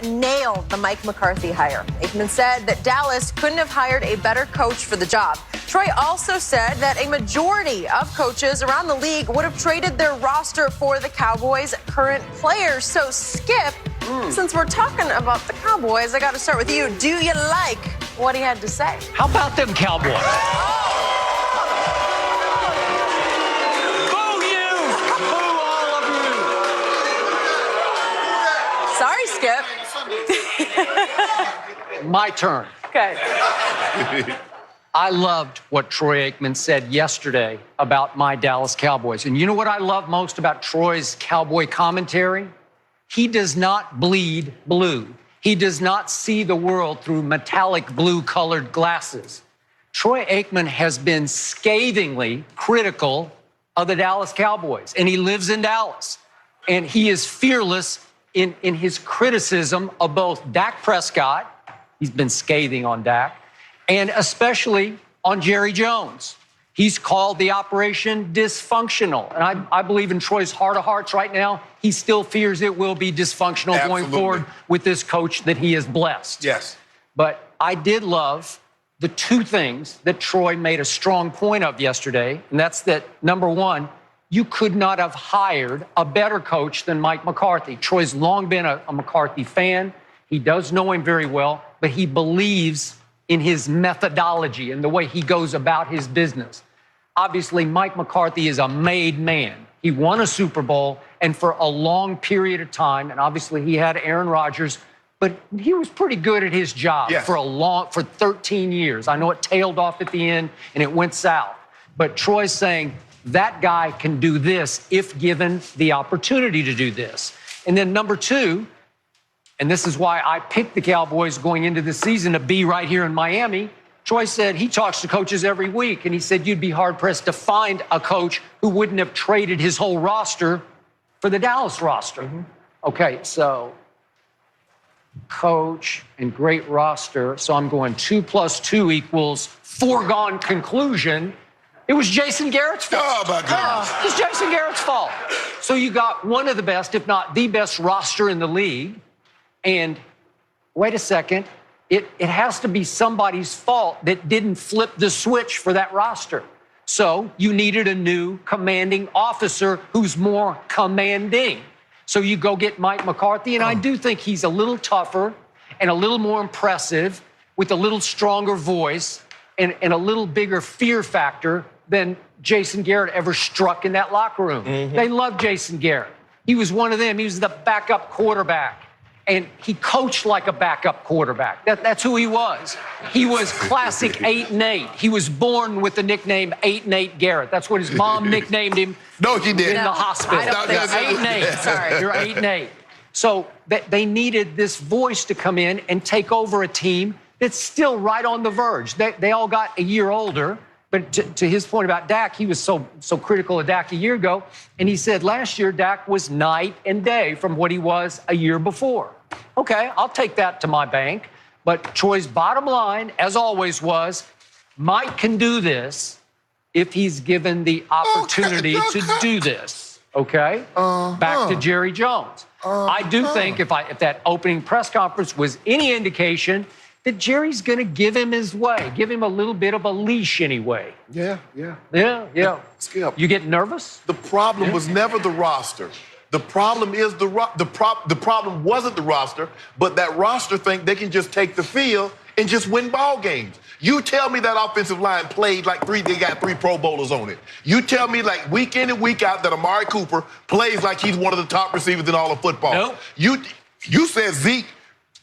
Nailed the Mike McCarthy hire. Aikman said that Dallas couldn't have hired a better coach for the job. Troy also said that a majority of coaches around the league would have traded their roster for the Cowboys' current players. So, Skip, since we're talking about the Cowboys, I got to start with you. Do you like what he had to say? How about them Cowboys? Boo you! Boo all of you! Sorry, Skip. My turn. Okay. I loved what Troy Aikman said yesterday about my Dallas Cowboys. And you know what I love most about Troy's Cowboy commentary? He does not bleed blue. He does not see the world through metallic blue-colored glasses. Troy Aikman has been scathingly critical of the Dallas Cowboys, and he lives in Dallas. And he is fearless in his criticism of both Dak Prescott, he's been scathing on Dak, and especially on Jerry Jones. He's called the operation dysfunctional. And I believe in Troy's heart of hearts right now, he still fears it will be dysfunctional going forward with this coach that he has blessed. Yes. But I did love the two things that Troy made a strong point of yesterday, and that's that, number one, you could not have hired a better coach than Mike McCarthy. Troy's long been a McCarthy fan. He does know him very well, but he believes in his methodology and the way he goes about his business. Obviously, Mike McCarthy is a made man. He won a Super Bowl, and for a long period of time, and obviously he had Aaron Rodgers, but he was pretty good at his job for 13 years. I know it tailed off at the end, and it went south. But Troy's saying that guy can do this if given the opportunity to do this. And then number two, and this is why I picked the Cowboys going into the season to be right here in Miami. Troy said he talks to coaches every week, and he said you'd be hard-pressed to find a coach who wouldn't have traded his whole roster for the Dallas roster. Okay, so coach and great roster. So I'm going 2 + 2 = foregone conclusion. It was Jason Garrett's fault. Oh, my goodness. It was Jason Garrett's fault. So you got one of the best, if not the best roster in the league. And wait a second, it has to be somebody's fault that didn't flip the switch for that roster. So you needed a new commanding officer who's more commanding. So you go get Mike McCarthy, and I do think he's a little tougher and a little more impressive with a little stronger voice and a little bigger fear factor than Jason Garrett ever struck in that locker room. They love Jason Garrett. He was one of them. He was the backup quarterback. And he coached like a backup quarterback. That's who he was. He was classic 8-8. He was born with the nickname 8-8 Garrett. That's what his mom nicknamed him. No, he didn't. In the hospital. I don't think so. 8-8. Sorry, you're 8-8. So they needed this voice to come in and take over a team that's still right on the verge. They all got a year older. But to his point about Dak, he was so critical of Dak a year ago. And he said last year Dak was night and day from what he was a year before. Okay, I'll take that to my bank. But Troy's bottom line, as always, was Mike can do this if he's given the opportunity to do this. Okay? Back to Jerry Jones. I do think if that opening press conference was any indication that Jerry's going to give him his way, give him a little bit of a leash anyway. Yeah. Skip. You get nervous? The problem was never the roster. The problem is the problem wasn't the roster, but that roster think they can just take the field and just win ball games. You tell me that offensive line played like they got 3 Pro Bowlers on it. You tell me like week in and week out that Amari Cooper plays like he's one of the top receivers in all of football. Nope. You said Zeke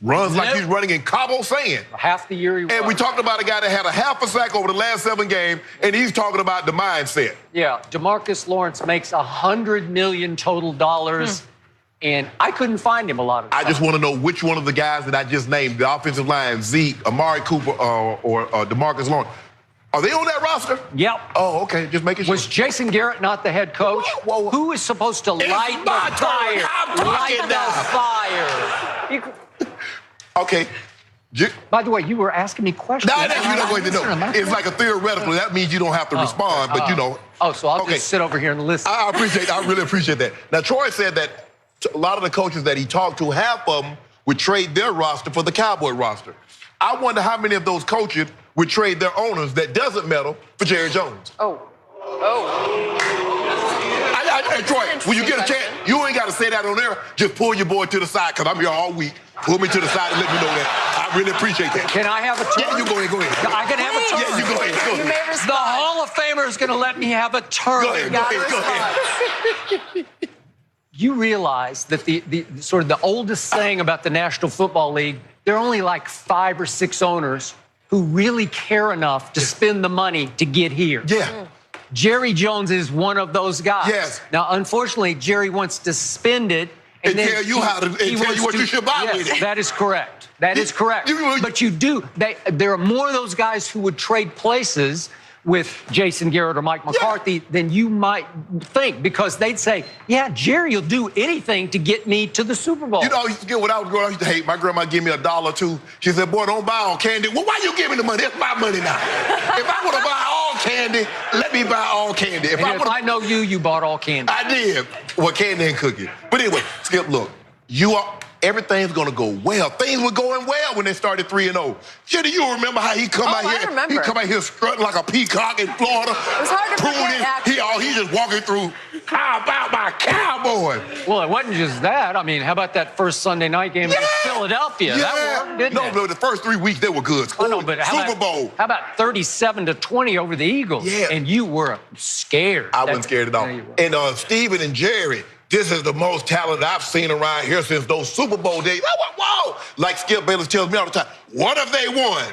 runs like he's running in Cabo Sand. Half the year he was. And we talked about a guy that had a half a sack over the last 7 games, and he's talking about the mindset. Yeah, DeMarcus Lawrence makes $100 million total dollars, and I couldn't find him a lot of times. I just want to know which one of the guys that I just named, the offensive line, Zeke, Amari Cooper, or DeMarcus Lawrence, are they on that roster? Yep. Oh, okay, just making sure. Was Jason Garrett not the head coach? Whoa. Who is supposed to light the fire? Light the fire. Okay. By the way, you were asking me questions. No, you're not going to know. It's like a theoretical. That means you don't have to respond, but you know. Oh, so I'll just sit over here and listen. I really appreciate that. Now, Troy said that a lot of the coaches that he talked to, half of them would trade their roster for the Cowboy roster. I wonder how many of those coaches would trade their owners that doesn't meddle for Jerry Jones. Hey, Troy, when you get a chance, you ain't got to say that on there. Just pull your boy to the side, because I'm here all week. Pull me to the side and let me know that. I really appreciate that. Can I have a turn? Yeah, you go ahead. I can have a turn. Yeah, you go ahead. You may respond. The Hall of Famer is going to let me have a turn. Go ahead. You realize that the sort of the oldest saying about the National Football League, there are only like 5 or 6 owners who really care enough to spend the money to get here. Yeah. Jerry Jones is one of those guys. Yes. Now, unfortunately, Jerry wants to spend it and then tell you how to tell you what you should buy with it. That is correct. That is correct. But you do. There are more of those guys who would trade places with Jason Garrett or Mike McCarthy than you might think, because they'd say, yeah, Jerry will do anything to get me to the Super Bowl. You know, I used to get when I was growing up, I used to hate. My grandma give me $1 or $2. She said, boy, don't buy all candy. Well, why you giving the money? It's my money now. If I want to buy all candy, let me buy all candy. If I know you, you bought all candy. I did. Well, candy and cookie. But anyway, Skip, look, everything's going to go well. Things were going well when they started 3-0. Jenny, you remember how he come out here? I remember. He come out here strutting like a peacock in Florida. It was hard to forget, actually. He just walking through, how about my Cowboys? Well, it wasn't just that. I mean, how about that first Sunday night game in Philadelphia? That worked, didn't it? No, the first 3 weeks, they were good. I know, but Super Bowl. How about 37-20 over the Eagles? Yeah. And you were scared. I wasn't scared at all. And Steven and Jerry, this is the most talent I've seen around here since those Super Bowl days. Whoa! Like Skip Bayless tells me all the time, what have they won?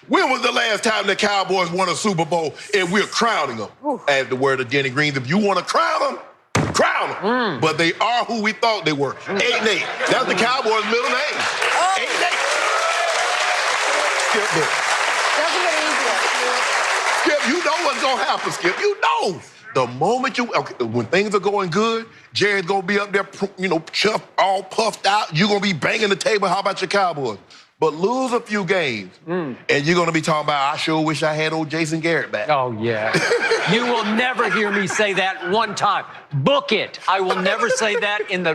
When was the last time the Cowboys won a Super Bowl and we're crowning them? As the word of Jenny Greens, if you want to crown them, crown them. But they are who we thought they were. 8-8. That's the Cowboys' middle name. 8-8. Skip Bayless. Doesn't get easier. Skip, you know what's going to happen, Skip. You know. The moment when things are going good, Jerry's going to be up there, chuffed, all puffed out. You're going to be banging the table. How about your Cowboys? But lose a few games, and you're going to be talking about, I sure wish I had old Jason Garrett back. Oh, yeah. You will never hear me say that one time. Book it. I will never say that in the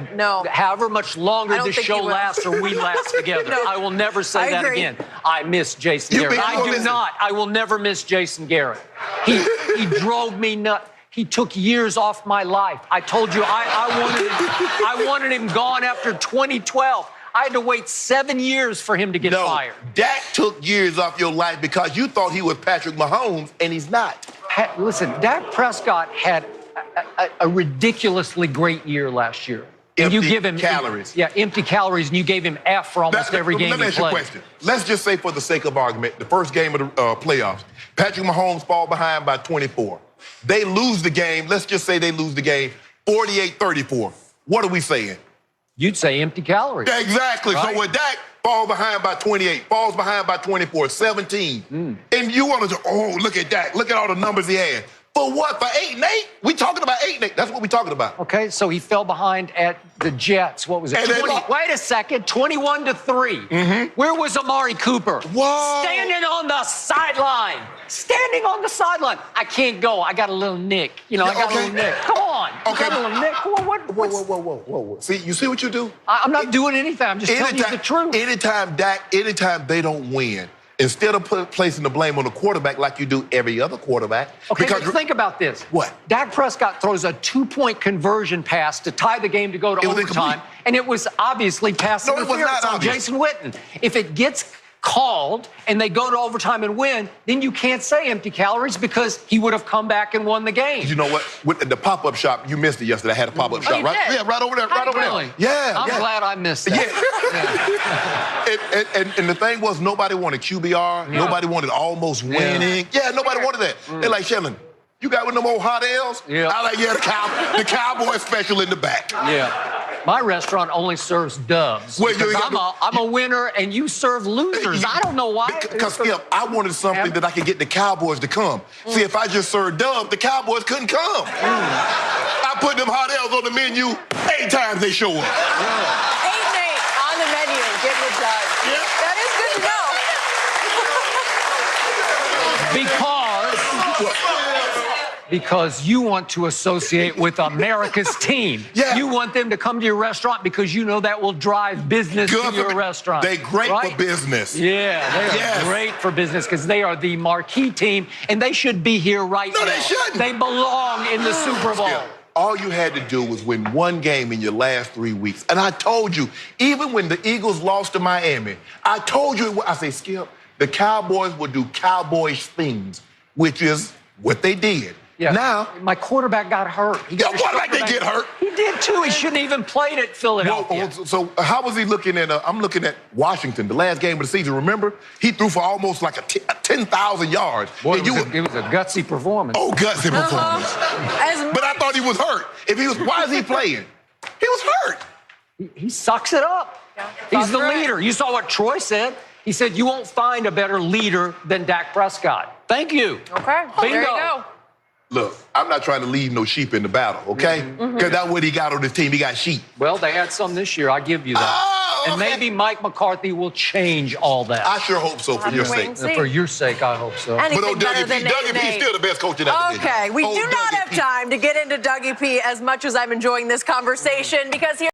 however much longer this show lasts or we last together. I will never say that again. I miss Jason Garrett. I do not. I will never miss Jason Garrett. He drove me nuts. He took years off my life. I told you I wanted him gone after 2012. I had to wait 7 years for him to get fired. Dak took years off your life because you thought he was Patrick Mahomes, and he's not. Listen, Dak Prescott had a ridiculously great year last year. And you give him calories. Empty calories, and you gave him F for almost every game he played. Let me ask you a question. Let's just say, for the sake of argument, the first game of the playoffs, Patrick Mahomes fall behind by 24. They lose the game. Let's just say they lose the game 48-34. What are we saying? You'd say empty calories. Exactly. Right? So when Dak falls behind by 28, falls behind by 24, 17, and you want to look at Dak. Look at all the numbers he had. For what? For 8-8? We talking about 8-8. That's what we talking about. Okay, so he fell behind at the Jets. What was it? Wait a second. 21-3. Where was Amari Cooper? Whoa. Standing on the sideline. Standing on the sideline. I can't go. I got a little nick. I got a little nick. Come on. Okay. I got a little nick. Whoa. See, you see what you do? I'm not doing anything. I'm just telling you the truth. Anytime they don't win, instead of placing the blame on the quarterback like you do every other quarterback. Okay, but think about this. What? Dak Prescott throws a 2-point conversion pass to tie the game to go to overtime, and it was obviously pass interference on Jason Witten. If it gets called and they go to overtime and win, then you can't say empty calories because he would have come back and won the game. You know what? With the pop-up shop, you missed it yesterday. I had a pop-up shop, right? Did? Yeah, right over there. Really? Yeah. I'm glad I missed that. Yeah. And the thing was, nobody wanted QBR. Yeah. Nobody wanted almost winning. Yeah, nobody wanted that. They're like, Shannon, you got one of them old hot L's? Yeah. I like, the Cowboy special in the back. Yeah. My restaurant only serves dubs. Well, I'm a winner, and you serve losers. I don't know why. Because, Skip, I wanted something that I could get the Cowboys to come. See, if I just served dubs, the Cowboys couldn't come. I put them hot L's on the menu 8 times they show up. 8-8 on the menu. Getting it done. Yeah. That is good to know. because you want to associate with America's team. Yeah. You want them to come to your restaurant because you know that will drive business to your restaurant. They're great right? for business. Yeah, they are great for business because they are the marquee team, and they should be here right now. No, they shouldn't. They belong in the Super Bowl. Skip, all you had to do was win one game in your last 3 weeks. And I told you, even when the Eagles lost to Miami, I told you, I say, Skip, the Cowboys will do Cowboys things, which is what they did. Yeah. Now, my quarterback got hurt. your quarterback didn't get hurt. He did too. He shouldn't even played at Philadelphia. So how was he looking at? I'm looking at Washington, the last game of the season. Remember, he threw for almost like a 10,000 yards. Boy, it was a gutsy performance. Oh, gutsy performance. But I thought he was hurt. Why is he playing? He was hurt. He sucks it up. Yeah. He's the leader. You saw what Troy said. He said, you won't find a better leader than Dak Prescott. Thank you. Okay, Bingo. there you go. Look, I'm not trying to leave no sheep in the battle, okay? Because that's what he got on his team. He got sheep. Well, they had some this year. I give you that. Oh, okay. And maybe Mike McCarthy will change all that. I sure hope so, for your sake. For your sake, I hope so. Anything But better than Dougie P's still the best coach in that division. Okay, we do not have time to get into Dougie P as much as I'm enjoying this conversation because here